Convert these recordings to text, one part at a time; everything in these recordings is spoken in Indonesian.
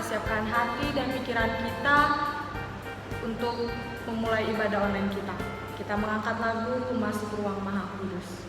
siapkan hati dan pikiran kita untuk memulai ibadah online kita. Kita mengangkat lagu Masuk Ruang Maha Kudus.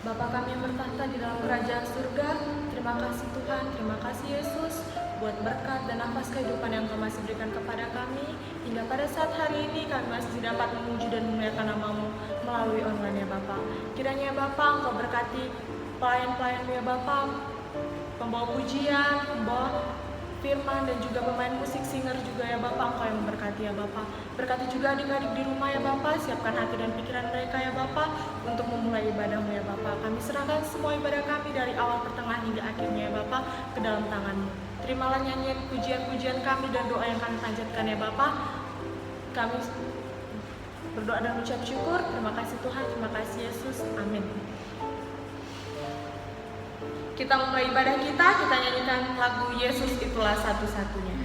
Bapa kami yang bertahta di dalam kerajaan surga, terima kasih Tuhan, terima kasih Yesus buat berkat dan nafas kehidupan yang Kau masih berikan kepada kami. Hingga pada saat hari ini kami masih dapat memuji dan memuliakan nama-Mu melalui online ya Bapa. Kiranya Bapa Engkau berkati pelayan-pelayan-Mu ya Bapa, pembawa pujian, pembawa firman dan juga pemain musik, singer juga ya Bapak, Engkau yang memberkati ya Bapak. Berkati juga adik-adik di rumah ya Bapak, siapkan hati dan pikiran mereka ya Bapak untuk memulai ibadah-Mu ya Bapak. Kami serahkan semua ibadah kami dari awal, pertengahan hingga akhirnya ya Bapak ke dalam tangan-Mu. Terimalah nyanyian pujian-pujian kami dan doa yang kami panjatkan ya Bapak. Kami berdoa dan ucap syukur. Terima kasih Tuhan, terima kasih Yesus. Amin. Kita mulai ibadah kita nyanyikan lagu Yesus Itulah Satu-Satunya.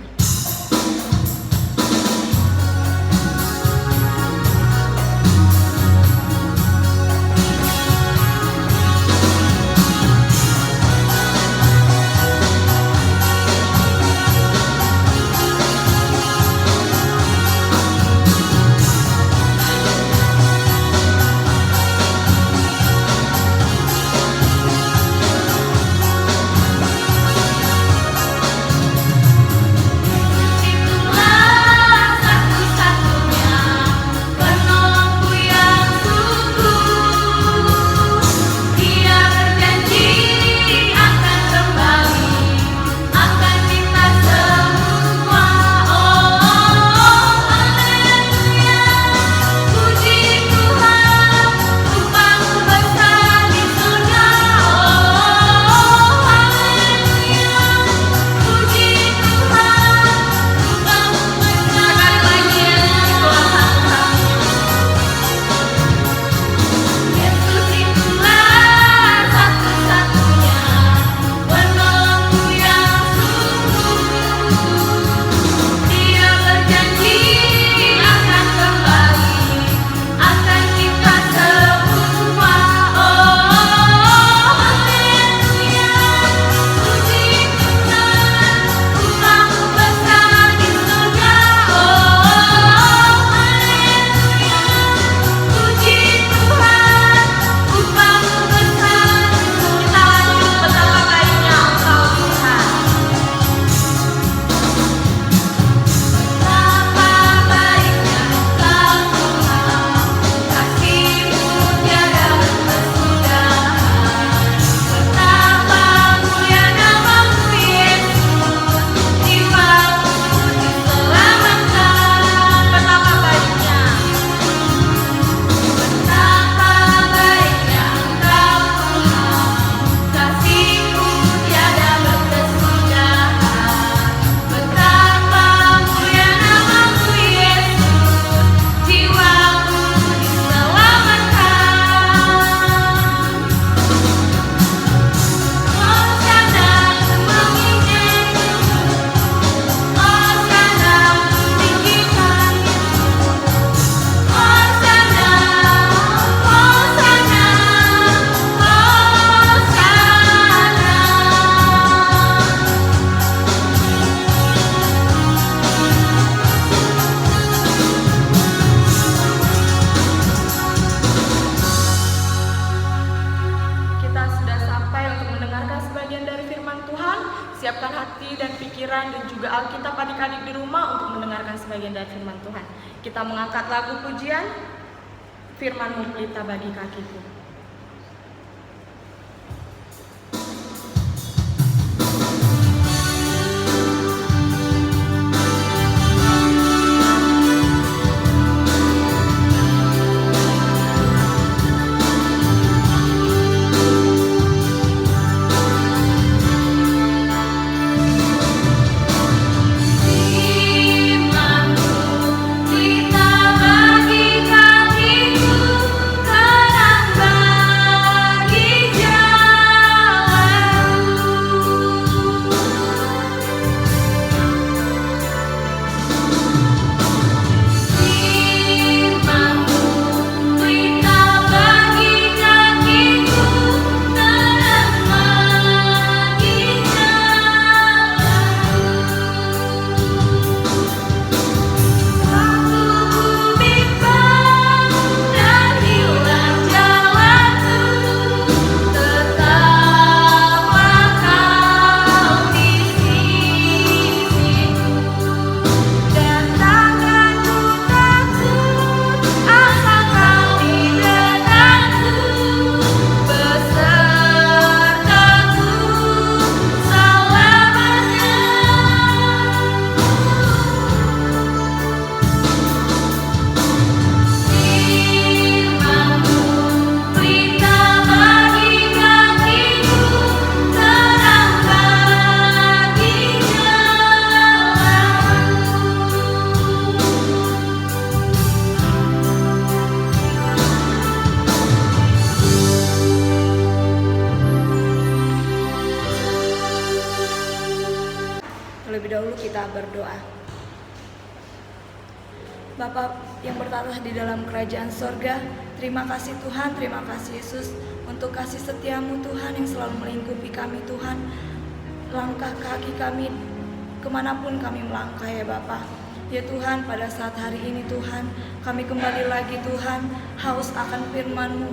Siapkan hati dan pikiran dan juga Alkitab adik-adik di rumah untuk mendengarkan sebagian dari firman Tuhan. Kita mengangkat lagu pujian, Firman-Mu pelita bagi kakiku. Terlebih dahulu kita berdoa. Bapa yang bertata di dalam kerajaan sorga, terima kasih Tuhan, terima kasih Yesus untuk kasih setia-Mu Tuhan yang selalu melingkupi kami Tuhan. Langkah kaki kami kemanapun kami melangkah ya Bapa. Ya Tuhan, pada saat hari ini Tuhan, kami kembali lagi Tuhan, haus akan firman-Mu,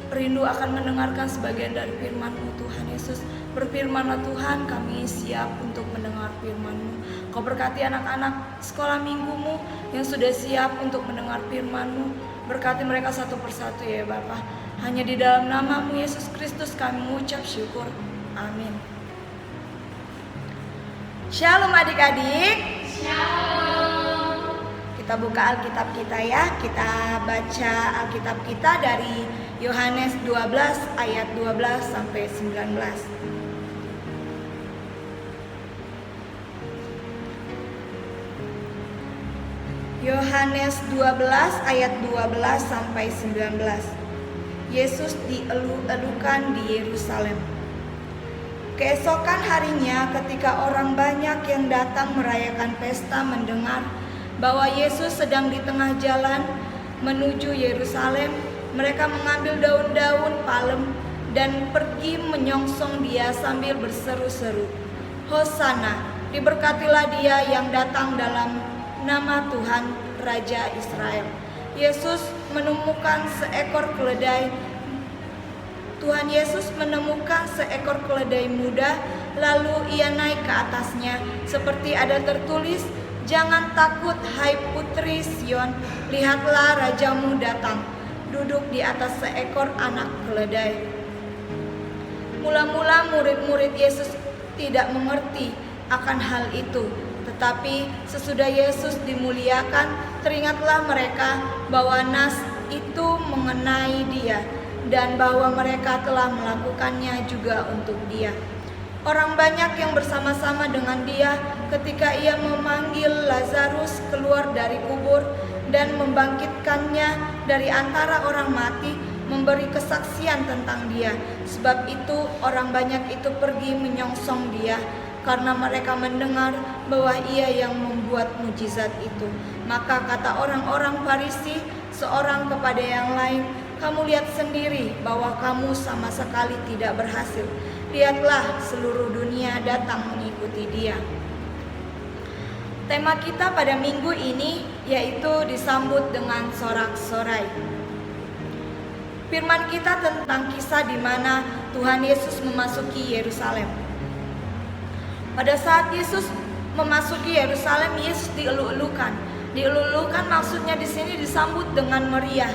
rindu akan mendengarkan sebagian dari firman-Mu Tuhan Yesus. Berfirmanlah Tuhan, kami siap untuk mendengar firman-Mu. Kau berkati anak-anak sekolah minggu-Mu yang sudah siap untuk mendengar firman-Mu. Berkati mereka satu persatu ya Bapa. Hanya di dalam nama-Mu Yesus Kristus kami mengucap syukur. Amin. Shalom adik-adik. Shalom. Kita buka Alkitab kita ya. Kita baca Alkitab kita dari Yohanes 12 ayat 12 sampai 19. Yohanes 12 ayat 12 sampai 19. Yesus dielu-elukan di Yerusalem. Keesokan harinya ketika orang banyak yang datang merayakan pesta mendengar bahwa Yesus sedang di tengah jalan menuju Yerusalem, mereka mengambil daun-daun palem dan pergi menyongsong Dia sambil berseru-seru, "Hosana, diberkatilah Dia yang datang dalam nama Tuhan Raja Israel." Yesus menemukan seekor keledai. Tuhan Yesus menemukan seekor keledai muda, lalu Ia naik ke atasnya, seperti ada tertulis, "Jangan takut, hai putri Sion, lihatlah rajamu datang, duduk di atas seekor anak keledai." Mula-mula murid-murid Yesus tidak mengerti akan hal itu. Tetapi sesudah Yesus dimuliakan, teringatlah mereka bahwa nas itu mengenai Dia dan bahwa mereka telah melakukannya juga untuk Dia. Orang banyak yang bersama-sama dengan Dia ketika Ia memanggil Lazarus keluar dari kubur dan membangkitkannya dari antara orang mati, memberi kesaksian tentang Dia. Sebab itu orang banyak itu pergi menyongsong Dia, karena mereka mendengar bahwa Ia yang membuat mujizat itu. Maka kata orang-orang Farisi seorang kepada yang lain, "Kamu lihat sendiri bahwa kamu sama sekali tidak berhasil. Lihatlah, seluruh dunia datang mengikuti Dia." Tema kita pada minggu ini yaitu disambut dengan sorak-sorai. Firman kita tentang kisah di mana Tuhan Yesus memasuki Yerusalem. Pada saat Yesus memasuki Yerusalem, Yesus dieluk-elukan. Dieluk-elukan maksudnya di sini disambut dengan meriah.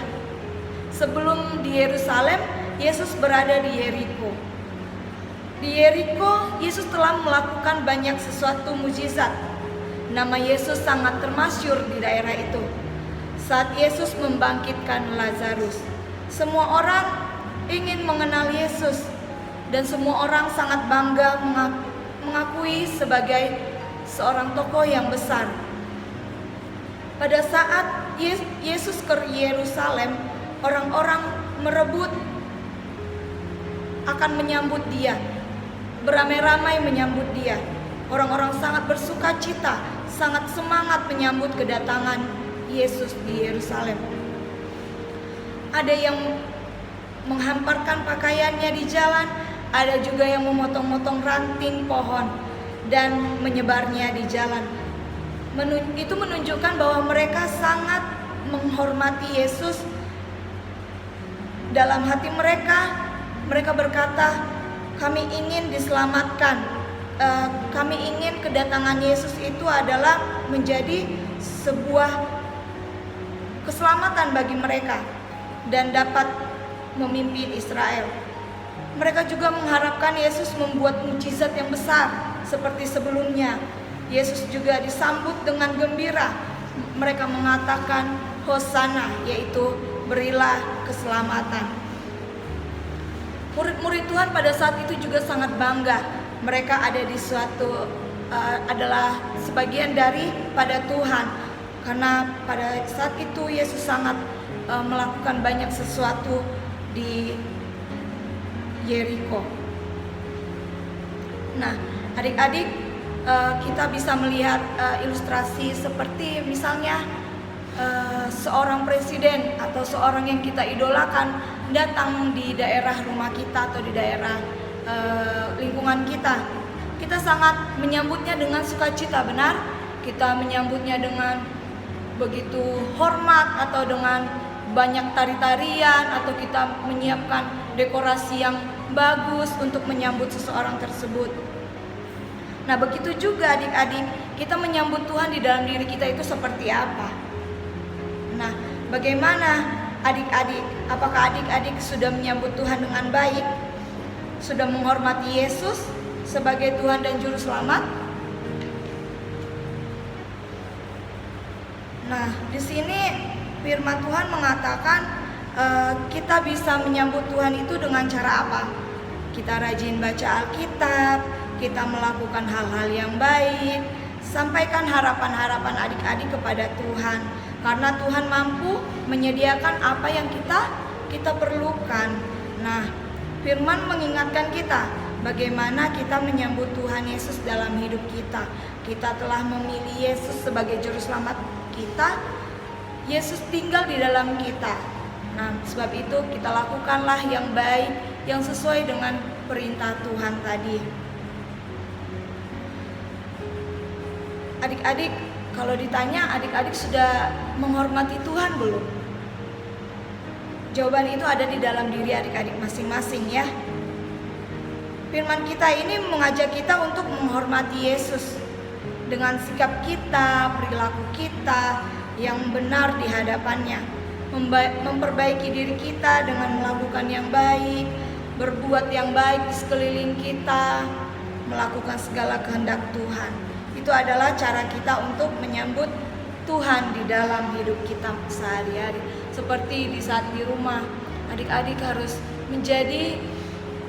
Sebelum di Yerusalem, Yesus berada di Yeriko. Di Yeriko, Yesus telah melakukan banyak sesuatu mujizat. Nama Yesus sangat termasyhur di daerah itu. Saat Yesus membangkitkan Lazarus, semua orang ingin mengenal Yesus dan semua orang sangat bangga mengakui sebagai seorang tokoh yang besar. Pada saat Yesus ke Yerusalem, orang-orang merebut akan menyambut dia, beramai-ramai menyambut dia. Orang-orang sangat bersuka cita, sangat semangat menyambut kedatangan Yesus di Yerusalem. Ada yang menghamparkan pakaiannya di jalan, ada juga yang memotong-motong ranting pohon dan menyebarnya di jalan. Itu menunjukkan bahwa mereka sangat menghormati Yesus. Dalam hati mereka berkata, kami ingin diselamatkan. Kami ingin kedatangan Yesus itu adalah menjadi sebuah keselamatan bagi mereka dan dapat memimpin Israel. Mereka juga mengharapkan Yesus membuat mukjizat yang besar seperti sebelumnya. Yesus juga disambut dengan gembira. Mereka mengatakan Hosana, yaitu berilah keselamatan. Murid-murid Tuhan pada saat itu juga sangat bangga. Mereka ada di adalah sebagian daripada Tuhan, karena pada saat itu Yesus sangat melakukan banyak sesuatu di Yeriko. Nah, adik-adik, kita bisa melihat ilustrasi seperti misalnya seorang presiden atau seorang yang kita idolakan datang di daerah rumah kita atau di daerah lingkungan kita. Kita sangat menyambutnya dengan sukacita, benar? Kita menyambutnya dengan begitu hormat atau dengan banyak tari-tarian, atau kita menyiapkan dekorasi yang bagus untuk menyambut seseorang tersebut. Nah, begitu juga adik-adik, kita menyambut Tuhan di dalam diri kita itu seperti apa? Nah, bagaimana adik-adik? Apakah adik-adik sudah menyambut Tuhan dengan baik? Sudah menghormati Yesus sebagai Tuhan dan Juru Selamat? Nah, di sini firman Tuhan mengatakan kita bisa menyambut Tuhan itu dengan cara apa? Kita rajin baca Alkitab, kita melakukan hal-hal yang baik, sampaikan harapan-harapan adik-adik kepada Tuhan, karena Tuhan mampu menyediakan apa yang kita perlukan. Nah, firman mengingatkan kita bagaimana kita menyambut Tuhan Yesus dalam hidup kita. Kita telah memilih Yesus sebagai Juru Selamat kita. Yesus tinggal di dalam kita. Nah, sebab itu kita lakukanlah yang baik, yang sesuai dengan perintah Tuhan tadi. Adik-adik, kalau ditanya adik-adik sudah menghormati Tuhan belum? Jawaban itu ada di dalam diri adik-adik masing-masing ya. Firman kita ini mengajak kita untuk menghormati Yesus dengan sikap kita, perilaku kita yang benar di hadapannya, memperbaiki diri kita dengan melakukan yang baik, berbuat yang baik di sekeliling kita, melakukan segala kehendak Tuhan. Itu adalah cara kita untuk menyambut Tuhan di dalam hidup kita sehari-hari. Seperti di saat di rumah, adik-adik harus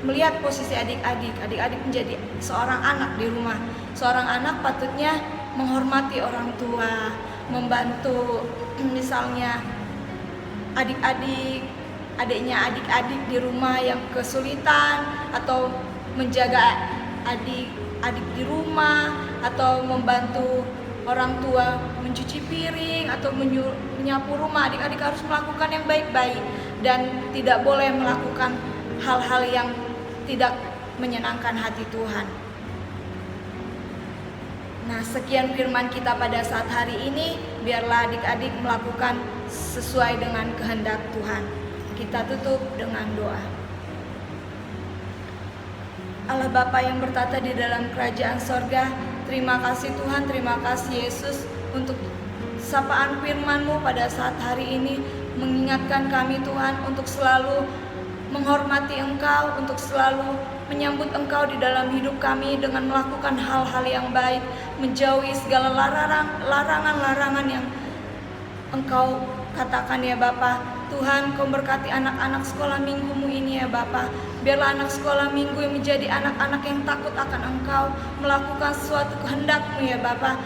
melihat posisi adik-adik. Adik-adik menjadi seorang anak di rumah. Seorang anak patutnya menghormati orang tua, membantu misalnya adiknya adik-adik di rumah yang kesulitan, atau menjaga adik-adik di rumah, atau membantu orang tua mencuci piring atau menyapu rumah. Adik-adik harus melakukan yang baik-baik dan tidak boleh melakukan hal-hal yang tidak menyenangkan hati Tuhan. Nah, sekian firman kita pada saat hari ini. Biarlah adik-adik melakukan sesuai dengan kehendak Tuhan. Kita tutup dengan doa. Allah Bapa yang bertata di dalam kerajaan sorga, terima kasih Tuhan, terima kasih Yesus untuk sapaan firman-Mu pada saat hari ini mengingatkan kami Tuhan untuk selalu menghormati Engkau, untuk selalu menyambut Engkau di dalam hidup kami dengan melakukan hal-hal yang baik, menjauhi segala larangan-larangan yang Engkau katakan ya Bapa. Tuhan, Kau berkati anak-anak sekolah minggu-Mu ini ya Bapa. Biarlah anak sekolah minggu yang menjadi anak-anak yang takut akan Engkau, melakukan sesuatu kehendak-Mu ya Bapa,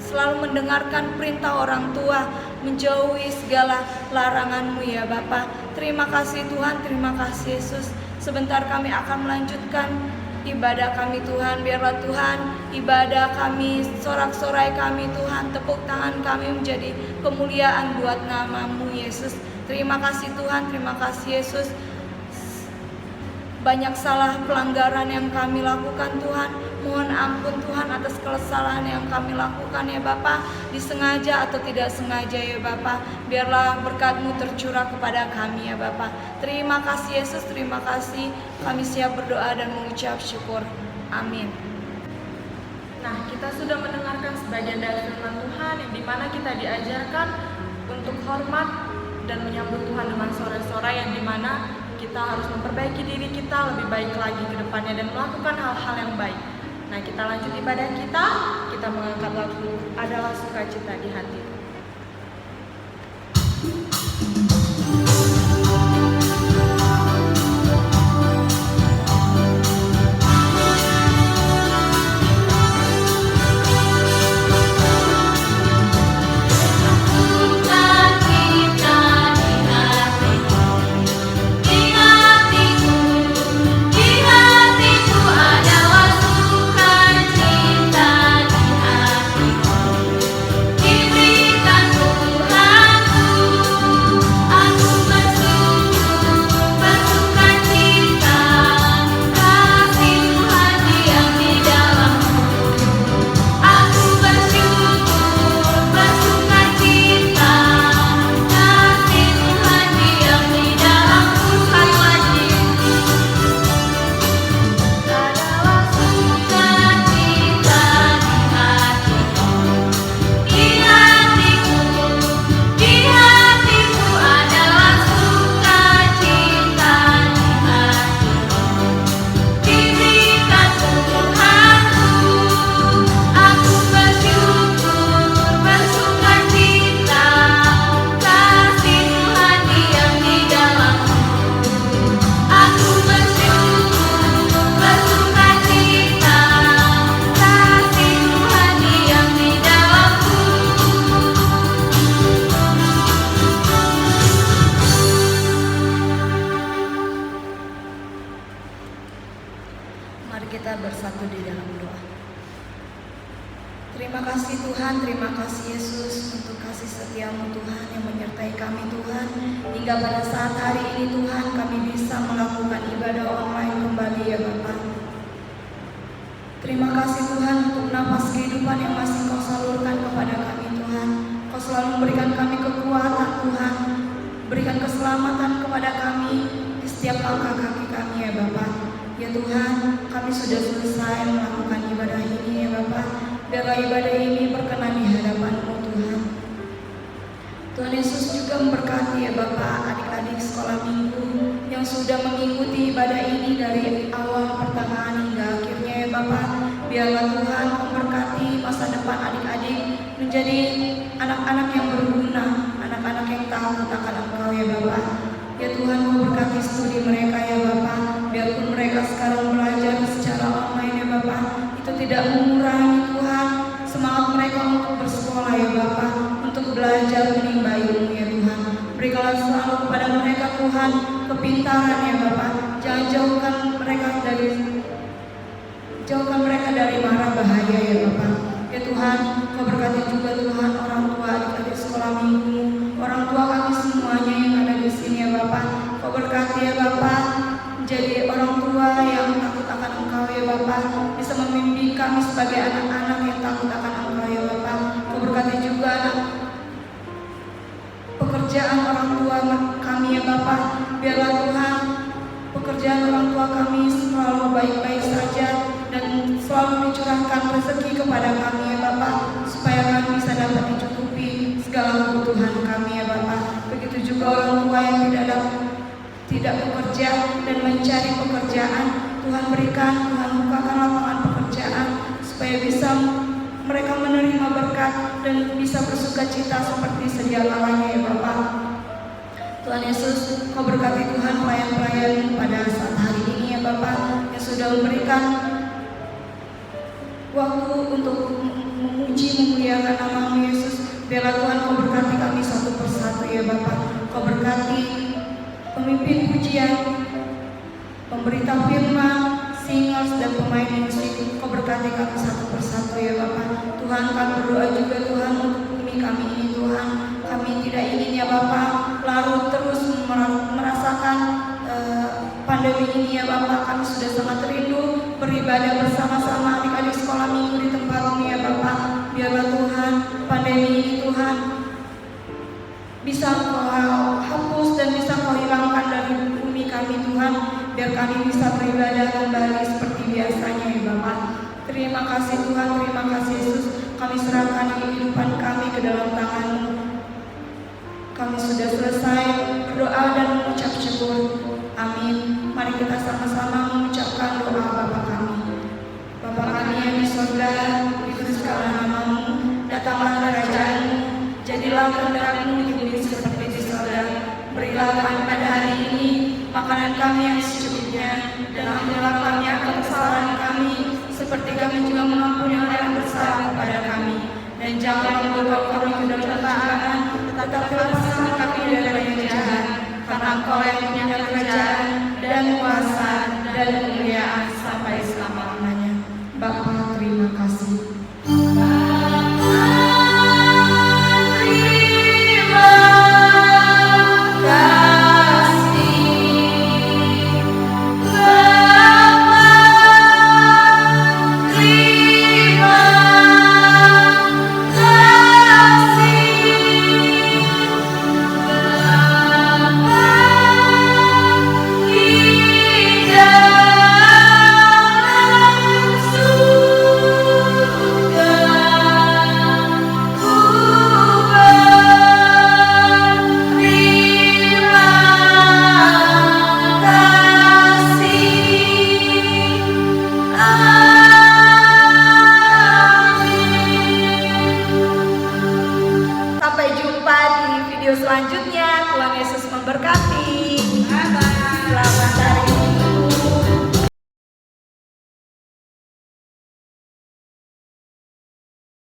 selalu mendengarkan perintah orang tua, menjauhi segala larangan-Mu ya Bapa. Terima kasih Tuhan, terima kasih Yesus. Sebentar kami akan melanjutkan ibadah kami Tuhan. Biarlah Tuhan ibadah kami, sorak-sorai kami Tuhan, tepuk tangan kami menjadi kemuliaan buat nama-Mu Yesus. Terima kasih Tuhan, terima kasih Yesus. Banyak salah pelanggaran yang kami lakukan Tuhan, mohon ampun Tuhan atas kesalahan yang kami lakukan ya Bapa, disengaja atau tidak sengaja ya Bapa. Biarlah berkat-Mu tercurah kepada kami ya Bapa. Terima kasih Yesus, terima kasih. Kami siap berdoa dan mengucap syukur. Amin. Nah, kita sudah mendengarkan sebagian dari firman Tuhan yang dimana kita diajarkan untuk hormat dan menyambut Tuhan dengan sorak-sorai, yang dimana kita harus memperbaiki diri kita lebih baik lagi ke depannya dan melakukan hal-hal yang baik. Nah, kita lanjut ibadah kita mengangkat lagu Adalah Sukacita di Hati. Mari kita bersatu di dalam doa. Terima kasih Tuhan, terima kasih Yesus untuk kasih setia-Mu Tuhan yang menyertai kami Tuhan. Hingga pada saat hari ini Tuhan kami bisa melakukan ibadah online kembali ya Bapa. Terima kasih Tuhan untuk nafas kehidupan yang masih Kau salurkan kepada kami Tuhan. Kau selalu memberikan kami kekuatan Tuhan, berikan keselamatan kepada kami di setiap langkah kaki kami ya Bapa. Ya Tuhan, kami sudah selesai melakukan ibadah ini ya Bapa. Biarlah ibadah ini berkenan di hadapan-Mu Tuhan. Tuhan Yesus juga memberkati ya Bapa adik-adik sekolah minggu yang sudah mengikuti ibadah ini dari awal pertengahan hingga akhirnya ya Bapa. Biarlah Tuhan memberkati masa depan adik-adik menjadi anak-anak yang berguna, anak-anak yang tahu akan Engkau ya Bapa. Ya Tuhan, Kau berkati studi mereka ya Bapa. Biarpun mereka sekarang belajar secara online ya Bapa, itu tidak mengurangi Tuhan semangat mereka untuk bersekolah ya Bapa, untuk belajar menimba ilmu ya Tuhan. Berikanlah selalu kepada mereka Tuhan kepintaran ya Bapa. Jangan jauhkan mereka dari mara bahaya ya Bapa. Ya Tuhan, Kau berkati juga Tuhan orang tua adik-adik sekolah minggu, orang tua kami semuanya yang ada di sini ya Bapa. Kau berkati ya Bapa, menjadi orang tua yang takut akan Engkau ya Bapa, bisa membimbing kami sebagai anak-anak yang takut akan Engkau ya Bapa. Kau berkati juga pekerjaan orang tua kami ya Bapa. Biarlah Tuhan pekerjaan pekerjaan orang tua kami selalu baik-baik saja dan selalu dicurahkan rezeki kepada kami ya Bapak, supaya kami bisa dapat dicukupi segala kebutuhan kami ya Bapak. Begitu juga orang tua yang tidak bekerja dan mencari pekerjaan, Tuhan berikan, Tuhan bukakan lapangan pekerjaan supaya bisa mereka menerima berkat dan bisa bersuka cita seperti sedia kalanya ya Bapak. Tuhan Yesus, Kau berkati Tuhan pelayan-pelayan pada saat hari ini ya Bapak, yang sudah memberikan waktu untuk memuji memuliakan nama Yesus. Biarlah Tuhan Kau berkati kami satu persatu ya Bapak. Kau berkati pemimpin pujian, pemberita firman, singers dan pemain musik. Kau berkati kami satu persatu ya Bapak. Tuhan, kami berdoa juga Tuhan untuk bumi kami ini Tuhan. Kami tidak ingin ya Bapak larut terus merasakan pandemi ini ya Bapak. Kami sudah sangat rindu beribadah bersama-sama adik-adik sekolah minggu di tempatmu ya Bapak. Biarlah Tuhan pandemi ini Tuhan bisa Kau hapus dan bisa Kau hilangkan dari bumi kami Tuhan. Biar kami bisa beribadah kembali seperti biasanya ya Bapak. Terima kasih Tuhan, terima kasih Yesus. Kami serahkan kehidupan kami ke dalam tangan-Mu. Kami sudah selesai berdoa dan mengucap syukur. Amin. Mari kita sama-sama mengucapkan doa Bapa kami. Bapa kami yang di surga, dikuduskanlah nama-Mu, datanglah kerajaan-Mu, jadilah kehendak-Mu di bumi seperti di surga. Berilah kami pada hari ini makanan kami yang secukupnya, dan ampunilah kami akan kesalahan kami, seperti kami juga mengampuni orang yang bersalah kepada kami. Dan jangan membawa kami ke dalam cobaan, tetapi lepaskanlah kami dari yang jahat. Karena Engkau yang punya kerajaan dan kuasa dan kemuliaan sampai selama-lamanya. Bapa, terima kasih.